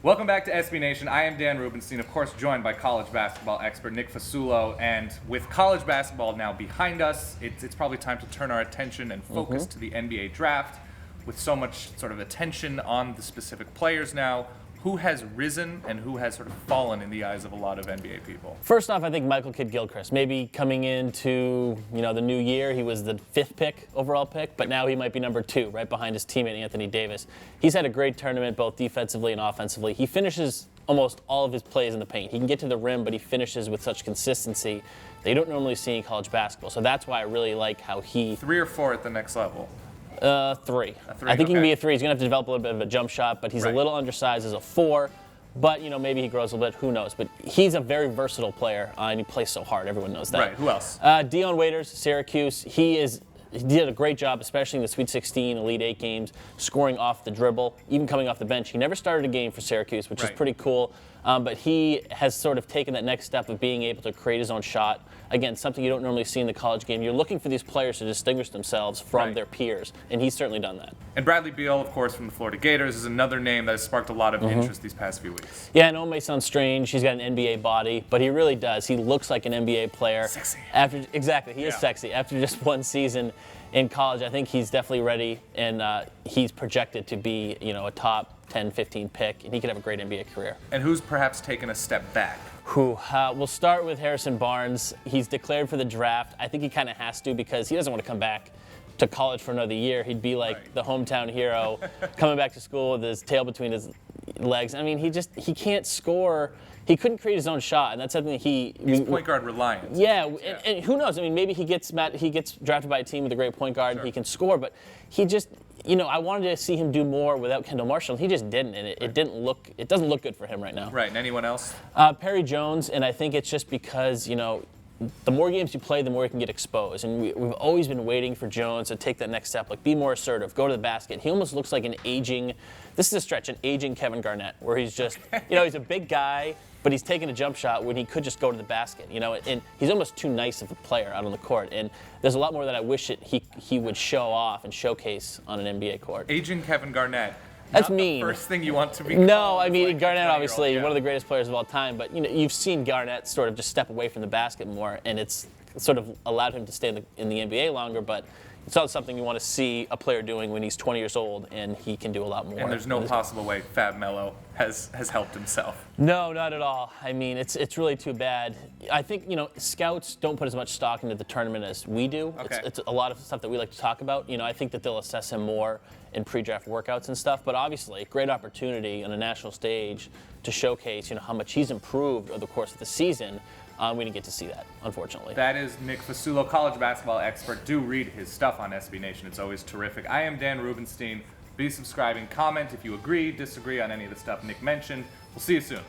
Welcome back to SB Nation. I am Dan Rubenstein, of course, joined by college basketball expert Nick Fasulo. And with college basketball now behind us, it's probably time to turn our attention and focus to the NBA draft. With so much sort of attention on the specific players now, who has risen and who has sort of fallen in the eyes of a lot of NBA people? First off, I think Michael Kidd-Gilchrist. Maybe coming into the new year, he was the 5th overall pick, but now he might be number 2, right behind his teammate Anthony Davis. He's had a great tournament, both defensively and offensively. He finishes almost all of his plays in the paint. He can get to the rim, but he finishes with such consistency that you don't normally see in college basketball. So that's why I really like how he... 3 or 4 at the next level? 3. I think he can be a 3. He's going to have to develop a little bit of a jump shot, but he's a little undersized as a 4. But, maybe he grows a little bit. Who knows? But he's a very versatile player, and he plays so hard. Everyone knows that. Right. Who else? Dion Waiters, Syracuse. He did a great job, especially in the Sweet 16, Elite 8 games, scoring off the dribble, even coming off the bench. He never started a game for Syracuse, which is pretty cool. But he has sort of taken that next step of being able to create his own shot. Again, something you don't normally see in the college game. You're looking for these players to distinguish themselves from their peers, and he's certainly done that. And Bradley Beal, of course, from the Florida Gators, is another name that has sparked a lot of interest these past few weeks. Yeah, I know it may sound strange. He's got an NBA body, but he really does. He looks like an NBA player. Sexy. Exactly, he is sexy. After just one season in college, I think he's definitely ready, and he's projected to be, a top 10, 15 pick, and he could have a great NBA career. And who's perhaps taken a step back? We'll start with Harrison Barnes. He's declared for the draft. I think he kind of has to because he doesn't want to come back to college for another year. He'd be like the hometown hero coming back to school with his tail between his legs. I mean, he can't score. He couldn't create his own shot, and that's something he's point guard reliant. Yeah, and who knows? I mean, maybe he gets drafted by a team with a great point guard and he can score, but he just, I wanted to see him do more without Kendall Marshall. He just didn't, and it doesn't look good for him right now. Right, and anyone else? Perry Jones, and I think it's just because, the more games you play, the more you can get exposed. And we've always been waiting for Jones to take that next step, like be more assertive, go to the basket. He almost looks like an aging Kevin Garnett, where he's just, he's a big guy, but he's taking a jump shot when he could just go to the basket, and he's almost too nice of a player out on the court. And there's a lot more that I wish he would show off and showcase on an NBA court. Aging Kevin Garnett. That's not mean. The first thing you want to be. No, I mean, Garnett obviously one of the greatest players of all time, but you've seen Garnett sort of just step away from the basket more, and it's sort of allowed him to stay in the NBA longer. But it's not something you want to see a player doing when he's 20 years old, and he can do a lot more. And there's no possible way Fab Melo has helped himself. No, not at all. I mean, it's really too bad. I think scouts don't put as much stock into the tournament as we do. Okay. It's a lot of stuff that we like to talk about. I think that they'll assess him more in pre-draft workouts and stuff. But obviously, great opportunity on a national stage to showcase how much he's improved over the course of the season. We didn't get to see that, unfortunately. That is Nick Fasulo, college basketball expert. Do read his stuff on SB Nation. It's always terrific. I am Dan Rubenstein. Be subscribing, comment if you agree, disagree on any of the stuff Nick mentioned. We'll see you soon.